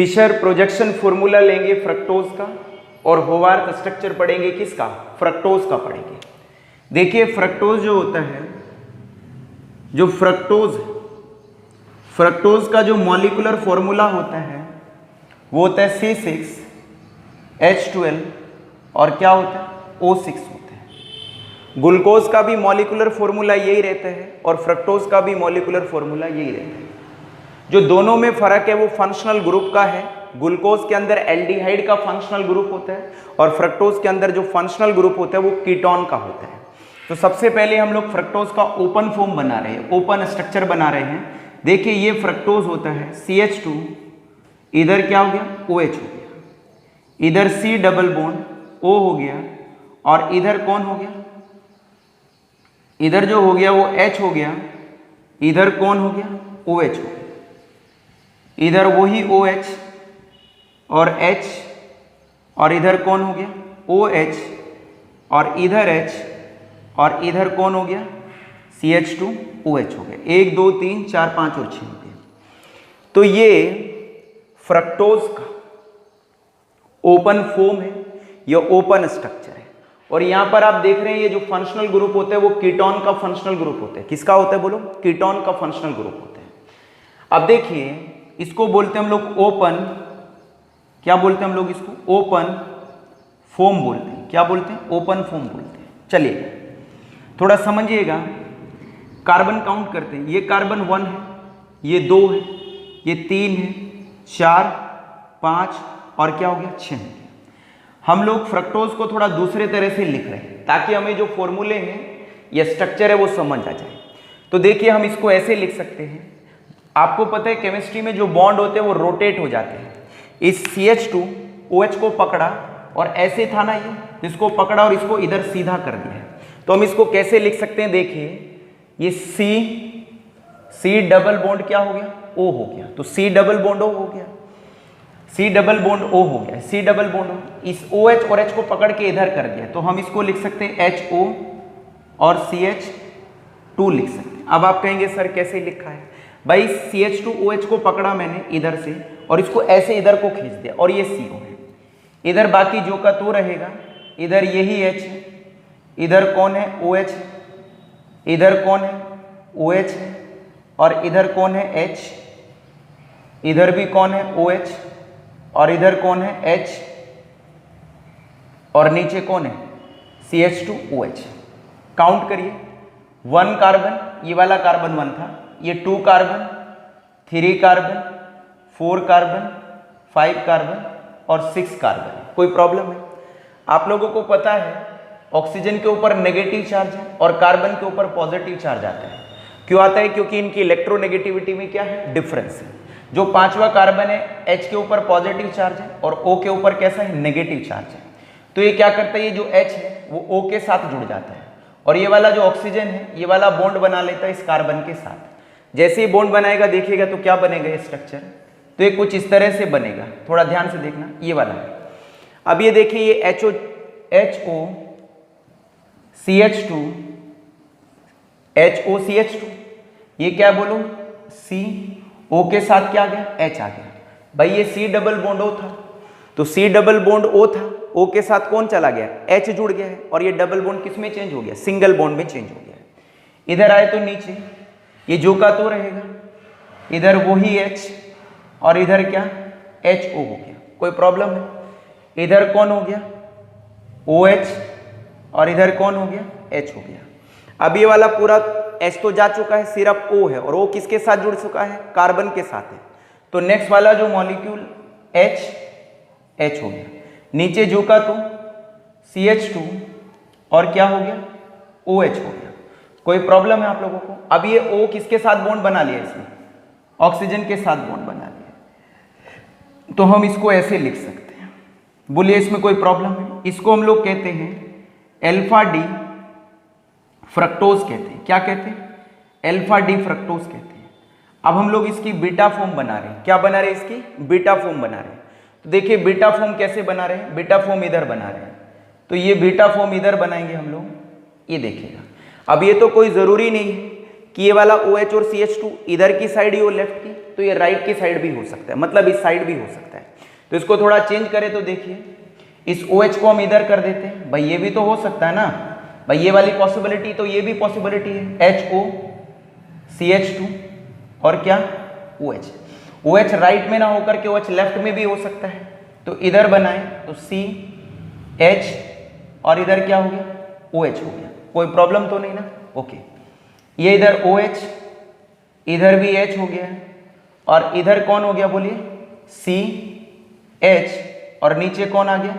Fisher projection formula लेंगे fructose का और होवार्थ स्ट्रक्चर पढ़ेंगे किसका, फ्रक्टोज का पढ़ेंगे। देखिए फ्रक्टोज जो होता है, जो फ्रक्टोज का जो मॉलिक्यूलर फॉर्मूला होता है वो होता है C6H12 और क्या होता है O6 होता है। ग्लूकोज का भी मॉलिक्यूलर फॉर्मूला यही रहता है और फ्रक्टोज का भी मॉलिक्यूलर फॉर्मूला यही रहता है। जो दोनों में फर्क है वो फंक्शनल ग्रुप का है। ग्लूकोज के अंदर एल्डिहाइड का फंक्शनल ग्रुप होता है और फ्रक्टोज के अंदर जो फंक्शनल ग्रुप होता है वो कीटोन का होता है। तो सबसे पहले हम लोग फ्रक्टोज का ओपन फॉर्म बना रहे हैं, ओपन स्ट्रक्चर बना रहे हैं। देखिए ये फ्रक्टोज होता है CH2, इधर क्या हो गया OH हो गया, इधर C डबल बॉन्ड O हो गया और इधर कौन हो गया, इधर जो हो गया वो H हो गया, इधर कौन हो गया OH हो गया, इधर वही OH और H और इधर कौन हो गया OH और इधर H और इधर कौन हो गया CH2OH हो गया। 1 2 3 4 5 और 6 हो गया। तो ये फ्रक्टोज का ओपन फॉर्म है, ये ओपन स्ट्रक्चर है। और यहां पर आप देख रहे हैं ये जो फंक्शनल ग्रुप होते हैं वो कीटोन का फंक्शनल ग्रुप होता है। किसका होता है बोलो, कीटोन का फंक्शनल ग्रुप होता है। अब देखिए इसको बोलते हैं हम लोग ओपन, क्या बोलते हैं हम लोग इसको ओपन फॉर्म बोलते हैं। क्या बोलते हैं, ओपन फॉर्म बोलते हैं। चलिए थोड़ा समझिएगा, कार्बन काउंट करते हैं। ये कार्बन 1 है, ये 2 है, ये 3 है, 4 5 और क्या हो गया 6 हो गया। हम लोग फ्रक्टोज को थोड़ा दूसरे तरह से लिख रहे हैं ताकि हमें जो फॉर्मूले हैं या स्ट्रक्चर है वो समझ आ जाए। तो देखिए हम इसको ऐसे लिख सकते हैं। आपको पता है केमिस्ट्री में जो बॉन्ड होते हैं वो रोटेट हो जाते हैं। इस CH2OH को पकड़ा और ऐसे था ना ये, इसको पकड़ा और इसको इधर सीधा कर दिया है। तो हम इसको कैसे लिख सकते हैं, देखिए ये C डबल बॉन्ड क्या हो गया O हो गया, तो C डबल बॉन्ड O हो गया, C डबल बॉन्ड O हो गया, C डबल बॉन्ड O। इस OH और H को पकड़ के इधर कर दिया तो हम इसको लिख सकते हैं HO और CH2 लिख सकते हैं। अब आप कहेंगे सर कैसे लिखा है, भाई CH2OH को पकड़ा मैंने इधर से और इसको ऐसे इधर को खींच दिया और ये CO है। इधर बाकी जो का तो रहेगा, इधर यही H है, इधर कौन है OH, इधर कौन है OH है और इधर कौन है H, इधर भी कौन है OH और इधर कौन है H और नीचे कौन है CH2OH। काउंट करिए, 1 कार्बन, ये वाला कार्बन 1 था, ये 2 कार्बन, 3 कार्बन, 4 कार्बन, 5 कार्बन और 6 कार्बन। कोई प्रॉब्लम है? आप लोगों को पता है ऑक्सीजन के ऊपर नेगेटिव चार्ज है और कार्बन के ऊपर पॉजिटिव चार्ज आता है। क्यों आता है, क्योंकि इनकी इलेक्ट्रोनेगेटिविटी में क्या है, डिफरेंस है। जो 5वां कार्बन है H के ऊपर पॉजिटिव चार्ज है और O के ऊपर कैसा है, नेगेटिव चार्ज है। तो ये क्या करता है, ये जो H है वो O के साथ जुड़ जाता है और ये वाला जो ऑक्सीजन है ये वाला बॉन्ड बना लेता है इस कार्बन के साथ। जैसे ही बॉन्ड बनाएगा देखिएगा तो क्या बनेगा ये स्ट्रक्चर, तो ये कुछ इस तरह से बनेगा। थोड़ा ध्यान से देखना, ये वाला है। अब ये देखिए ये HO CH2 HOCH2, ये क्या बोलो C, O के साथ क्या आ गया H आ गया। भाई ये C डबल बॉन्ड O था तो C डबल बॉन्ड O था, O के साथ कौन चला गया H जुड़ गया है और ये डबल बॉन्ड किस में चेंज हो गया, सिंगल बॉन्ड में चेंज हो गया है। इधर आए तो नीचे ये जो का तो रहेगा, इधर वही H और इधर क्या HO हो गया। कोई प्रॉब्लम है? इधर कौन हो गया OH और इधर कौन हो गया H हो गया। अब ये वाला पूरा H तो जा चुका है, सिर्फ O है और O किसके साथ जुड़ चुका है, कार्बन के साथ है। तो नेक्स्ट वाला जो मॉलिक्यूल H हो गया, नीचे झुका तो CH2 और क्या हो गया OH हो गया। कोई प्रॉब्लम है आप लोगों को? अब ये O किसके साथ बॉन्ड बना लिया, इसने ऑक्सीजन के साथ बॉन्ड बना लिया। तो हम इसको ऐसे लिख सकते हैं, बोलिए इसमें कोई प्रॉब्लम है? इसको हम लोग कहते हैं अल्फा डी फ्रक्टोज कहते हैं। क्या कहते हैं, अल्फा डी फ्रक्टोज कहते हैं। अब हम लोग इसकी बीटा फॉर्म बना रहे हैं। क्या बना रहे हैं, इसकी बीटा फॉर्म बना रहे हैं। तो देखिए बीटा फॉर्म कैसे बना रहे हैं, बीटा फॉर्म इधर बना रहे हैं। तो ये बीटा फॉर्म इधर बनाएंगे हम लोग, ये देखिएगा। अब ये तो कोई ज़रूरी नहीं है कि ये वाला OH और CH2 इधर की साइड ही हो लेफ्ट की, तो ये राइट की साइड भी हो सकता है, मतलब इस साइड भी हो सकता है। तो इसको थोड़ा चेंज करें तो देखिए, इस OH को हम इधर कर देते हैं, भाई ये भी तो हो सकता है ना, भाई ये वाली पॉसिबिलिटी, तो ये भी पॉसिबिलिटी है, HO CH2 और क्या OH। OH राइट में ना होकर के OH लेफ्ट में भी हो सकता है, तो इधर बनाए तो CH और इधर क्या हो गया OH हो गया, कोई प्रॉब्लम तो नहीं ना, ओके। ये इधर OH, इधर भी H हो गया और इधर कौन हो गया बोलिए CH और नीचे कौन आ गया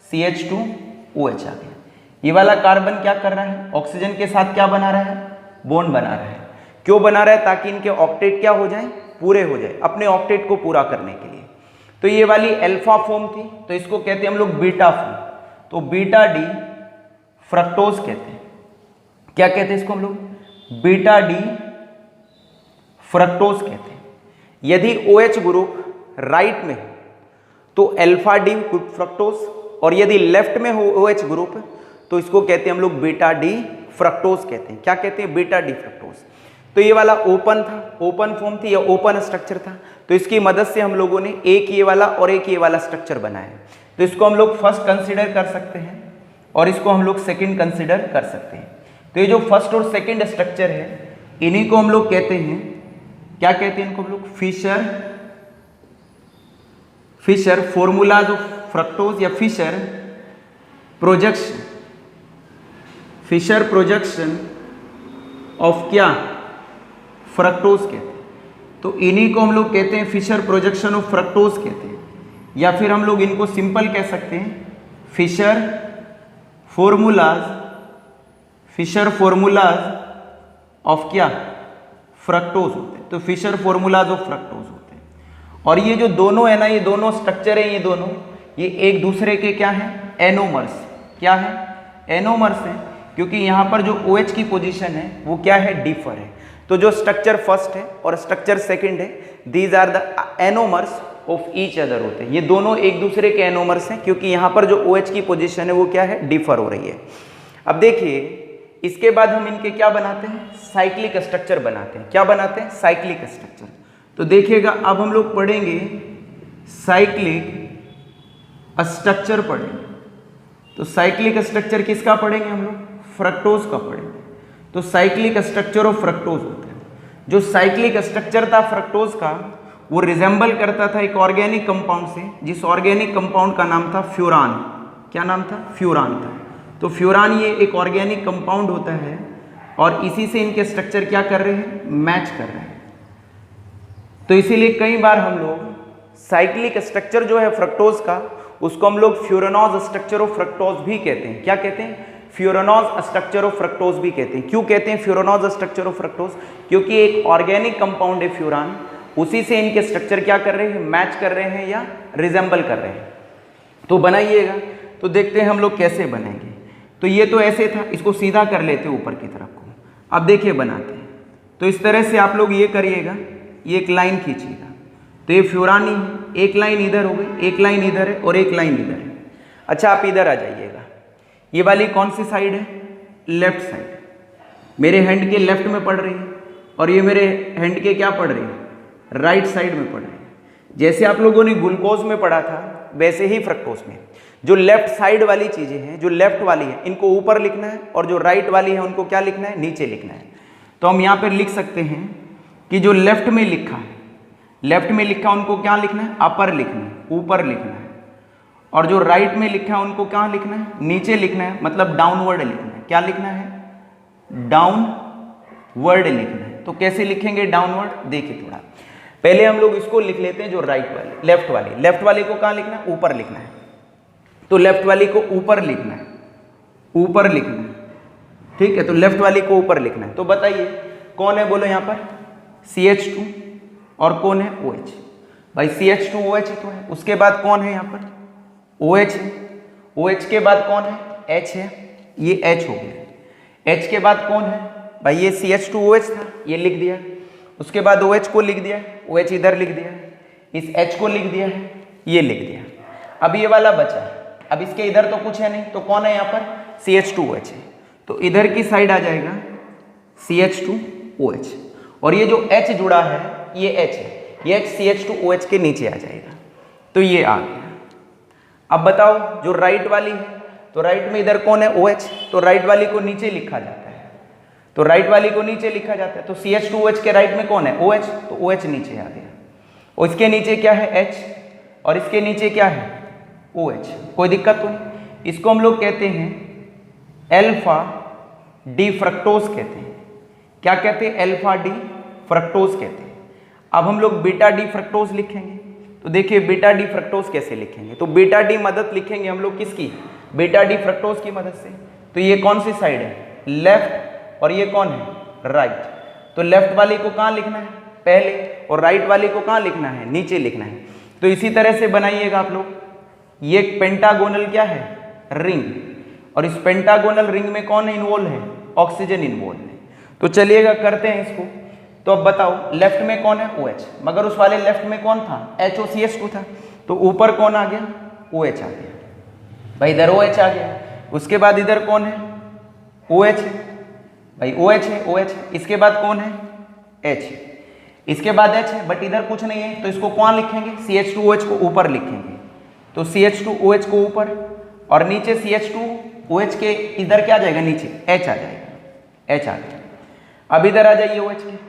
CH2OH आ गया। ये वाला कार्बन क्या कर रहा है, ऑक्सीजन के साथ क्या बना रहा है, बॉन्ड बना रहा है। क्यों बना रहा है, ताकि इनके ऑक्टेट क्या हो जाए, पूरे हो जाए, अपने ऑक्टेट को पूरा करने के लिए। तो ये वाली अल्फा फॉर्म थी, तो इसको कहते हैं हम लोग बीटा फॉर्म, तो बीटा डी फ्रक्टोज कहते हैं। क्या कहते हैं इसको हम लोग, बीटा डी फ्रक्टोज कहते हैं। यदि OH ग्रुप राइट में हो तो अल्फा डी फ्रक्टोज, और यदि लेफ्ट में हो OH ग्रुप तो इसको कहते हैं हम लोग बीटा डी फ्रक्टोज कहते हैं। क्या कहते हैं, बीटा डी फ्रक्टोज। तो ये वाला ओपन था, ओपन फॉर्म थी या ओपन स्ट्रक्चर था, तो इसकी मदद से हम लोगों ने एक ये वाला और एक ये वाला स्ट्रक्चर बनाया। तो इसको हम लोग फर्स्ट कंसिडर कर सकते हैं और इसको हम लोग सेकंड कंसिडर कर सकते हैं। तो ये जो फर्स्ट और सेकंड स्ट्रक्चर है, इन्हीं को हम लोग कहते हैं, क्या कहते हैं इनको हम लोग, फिशर फॉर्मूलाज ऑफ फ्रक्टोज या फिशर प्रोजेक्शन ऑफ क्या, फ्रक्टोज कहते हैं। तो इन्हीं को हम लोग कहते हैं फिशर प्रोजेक्शन ऑफ फ्रक्टोज कहते हैं, या फिर हम लोग इनको सिंपल कह सकते हैं फिशर फॉर्मूलाज ऑफ क्या, फ्रक्टोज होते हैं। तो फिशर फॉर्मूलाज ऑफ फ्रक्टोज होते हैं। और ये जो दोनों है ना, ये दोनों स्ट्रक्चर है, ये दोनों ये एक दूसरे के क्या है, एनोमर्स। क्या है, एनोमर्स है, क्योंकि यहाँ पर जो OH की पोजीशन है वो क्या है, डिफर है। तो जो स्ट्रक्चर फर्स्ट है और स्ट्रक्चर सेकंड है, these are the anomers of each other होते हैं। ये दोनों एक दूसरे के एनोमर्स हैं, क्योंकि यहाँ पर जो OH की पोजीशन है वो क्या है, डिफर हो रही है। अब देखिए, इसके बाद हम इनके क्या बनाते हैं, साइक्लिक स्ट्रक्चर बनाते हैं। क्या बनाते हैं, साइक्लिक स्ट्रक्चर। तो देखिएगा, अब हम लोग पढ़ेंगे साइक्लिक स्ट्रक्चर पढ़ेंगे। तो साइक्लिक स्ट्रक्चर किसका पढ़ेंगे हम लोग, फ्रक्टोज का पढ़ेंगे। तो साइक्लिक स्ट्रक्चर ऑफ फ्रक्टोज होता है। जो साइक्लिक स्ट्रक्चर था फ्रक्टोज का, वो रिजेंबल करता था एक ऑर्गेनिक कंपाउंड से, जिस ऑर्गेनिक कंपाउंड का नाम था फ्यूरान। क्या नाम था, फ्यूरान था। तो फ्यूरान ये एक ऑर्गेनिक कंपाउंड होता है और इसी से इनके स्ट्रक्चर क्या कर रहे हैं, मैच कर रहे हैं। तो इसीलिए कई बार हम लोग साइक्लिक स्ट्रक्चर जो है फ्रक्टोज का, उसको हम लोग फ्यूरानोज स्ट्रक्चर ऑफ फ्रक्टोज भी कहते हैं। क्या कहते हैं, फ्यूरानोज स्ट्रक्चर ऑफ फ्रक्टोज भी कहते हैं। क्यों कहते हैं फ्यूरानोज स्ट्रक्चर ऑफ फ्रक्टोज, क्योंकि एक ऑर्गेनिक कंपाउंड है फ्यूरान, उसी से इनके स्ट्रक्चर क्या कर रहे हैं, मैच कर रहे हैं या रिजेंबल कर रहे हैं। तो बनाइएगा, तो देखते हैं हम लोग कैसे बनेंगे। तो ये तो ऐसे था, इसको सीधा कर लेते हैं ऊपर की तरफ को। अब देखिए बनाते हैं, तो इस तरह से आप लोग ये करिएगा, ये एक लाइन खींचिएगा। तो ये फ्यूरान ही है, एक लाइन इधर हो गई, एक लाइन इधर है और एक लाइन इधर है। अच्छा, आप इधर आ जाइएगा। ये वाली कौन सी साइड है, लेफ्ट साइड, मेरे हैंड के लेफ्ट में पड़ रही है, और ये मेरे हैंड के क्या पड़ रही है, राइट साइड में पड़ रही है। जैसे आप लोगों ने ग्लूकोज में पढ़ा था, वैसे ही फ्रक्टोज में जो लेफ्ट साइड वाली चीजें हैं, जो लेफ्ट वाली है, इनको ऊपर लिखना है, और जो राइट वाली है उनको क्या लिखना है, नीचे लिखना है। तो हम यहाँ पर लिख सकते हैं कि जो लेफ्ट में लिखा है, उनको क्या लिखना है, अपर लिखना है, ऊपर लिखना है। और जो राइट में लिखा है उनको क्या लिखना है, नीचे लिखना है, मतलब डाउनवर्ड लिखना है। क्या लिखना है, डाउनवर्ड लिखना है। तो कैसे लिखेंगे डाउनवर्ड, देखिए थोड़ा पहले हम लोग इसको लिख लेते हैं, जो राइट वाली, लेफ्ट वाली को कहाँ लिखना है, ऊपर लिखना है। तो लेफ्ट वाली को ऊपर लिखना है, ठीक है। तो लेफ्ट वाली को ऊपर लिखना है। तो बताइए कौन है, बोलो यहाँ पर CH2 और कौन है OH। भाई CH2 OH तो है, उसके बाद कौन है यहाँ पर OH है, OH के बाद कौन है, H है, ये H हो गया। H के बाद कौन है, भाई ये CH2 OH था, ये लिख दिया। उसके बाद OH को लिख दिया, OH इधर लिख दिया, इस H को लिख दिया है, ये लिख दिया। अब ये वाला बचा, अब इसके इधर तो कुछ है नहीं, तो कौन है यहाँ पर CH2 OH है। तो इधर की साइड आ जाएगा CH2 OH, और ये जो H जुड़ा है ये H है, ये H CH2OH के नीचे आ जाएगा, तो ये आ गया। अब बताओ जो राइट वाली है, तो राइट में इधर कौन है OH, तो राइट वाली को नीचे लिखा जाता है, तो राइट वाली को नीचे लिखा जाता है, तो CH2OH के राइट में कौन है OH, तो OH नीचे आ गया, और इसके नीचे क्या है H, और इसके नीचे क्या है OH, कोई दिक्कत तो नहीं। इसको हम लोग कहते हैं अल्फा डी फ्रक्टोज कहते हैं। क्या कहते हैं? अल्फा डी फ्रक्टोज कहते हैं। अब हम लोग बीटा डी फ्रक्टोज लिखेंगे, तो देखिए बीटा डी फ्रक्टोज कैसे लिखेंगे, तो बीटा डी मदद लिखेंगे हम लोग किसकी, बीटा डी फ्रक्टोज की मदद से। तो ये कौन सी साइड है, लेफ्ट, और ये कौन है राइट, तो लेफ्ट वाली को कहाँ लिखना है पहले, और राइट वाली को कहाँ लिखना है नीचे लिखना है। तो इसी तरह से बनाइएगा आप लोग, ये एक पेंटागोनल क्या है रिंग, और इस पेंटागोनल रिंग में कौन इन्वॉल्व है, ऑक्सीजन इन्वॉल्व है। तो चलिएगा करते हैं इसको। तो अब बताओ लेफ्ट में कौन है OH, मगर उस वाले लेफ्ट में कौन था HOCH2 था, तो ऊपर कौन आ गया OH आ गया भाई, इधर OH आ गया। उसके बाद इधर कौन है OH है भाई, OH है OH, इसके बाद कौन है H, इसके बाद H है, बट इधर कुछ नहीं है, तो इसको कौन लिखेंगे CH2OH को ऊपर लिखेंगे, तो CH2OH को ऊपर, और नीचे CH2OH के इधर क्या आ जाएगा नीचे H आ जाएगा, H आ गया। अब इधर आ जाइए OH के,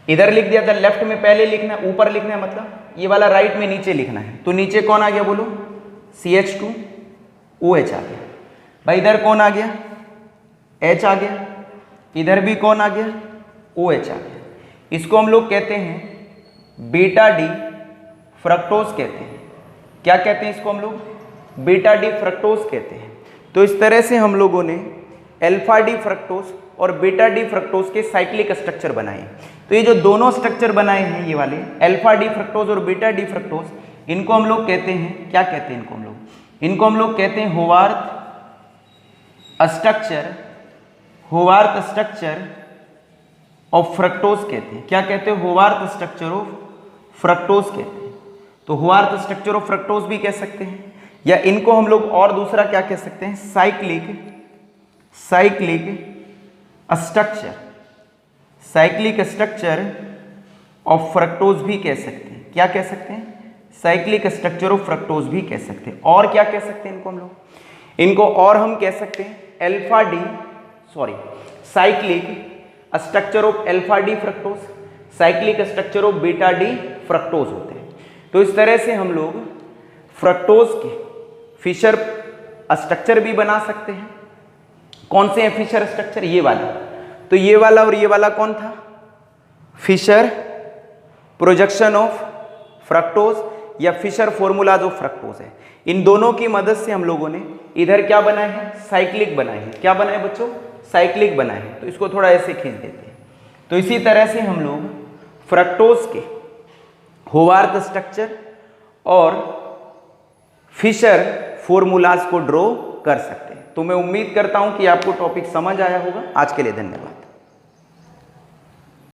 इधर लिख दिया था, लेफ्ट में पहले लिखना है, ऊपर लिखना है, मतलब ये वाला राइट में नीचे लिखना है, तो नीचे कौन आ गया बोलो CH2OH आ गया भाई, इधर कौन आ गया H आ गया, इधर भी कौन आ गया OH आ गया। इसको हम लोग कहते हैं बीटा डी फ्रक्टोज कहते हैं। क्या कहते हैं इसको हम लोग, बीटा डी फ्रक्टोज कहते हैं। तो इस तरह से हम लोगों ने अल्फा डी फ्रक्टोज और बीटा डी फ्रक्टोज के साइक्लिक स्ट्रक्चर बनाए। तो ये जो दोनों स्ट्रक्चर बनाए हैं ये वाले अल्फा डी फ्रक्टोज और बीटा डी फ्रक्टोज, इनको हम लोग कहते हैं, क्या कहते हैं इनको हम लोग कहते हैं होवार्थ स्ट्रक्चर ऑफ फ्रक्टोज कहते हैं। क्या कहते हैं, होवार्थ स्ट्रक्चर ऑफ फ्रक्टोज कहते हैं। तो होवार्थ स्ट्रक्चर ऑफ फ्रक्टोज भी कह सकते हैं, या इनको हम लोग और दूसरा क्या कह सकते हैं, साइक्लिक स्ट्रक्चर ऑफ फ्रक्टोज भी कह सकते हैं। क्या कह सकते हैं, साइक्लिक स्ट्रक्चर ऑफ फ्रक्टोज भी कह सकते हैं। और क्या कह सकते हैं इनको हम लोग, इनको और हम कह सकते हैं cyclic structure of alpha D fructose, cyclic structure of beta D fructose होते हैं। तो इस तरह से हम लोग फ्रक्टोज के फिशर स्ट्रक्चर भी बना सकते हैं। कौन से हैं फिशर स्ट्रक्चर, ये वाला, तो ये वाला और ये वाला कौन था, फिशर प्रोजेक्शन ऑफ फ्रक्टोज या फिशर फॉर्मूलाज ऑफ फ्रक्टोज है। इन दोनों की मदद से हम लोगों ने इधर क्या बनाए हैं, साइक्लिक बनाए हैं। क्या बनाए बच्चों, साइक्लिक बनाए हैं। तो इसको थोड़ा ऐसे खींच देते हैं। तो इसी तरह से हम लोग फ्रक्टोज के होवार्थ स्ट्रक्चर और फिशर फॉर्मूलाज को ड्रॉ कर सकते हैं। तो मैं उम्मीद करता हूं कि आपको टॉपिक समझ आया होगा। आज के लिए धन्यवाद।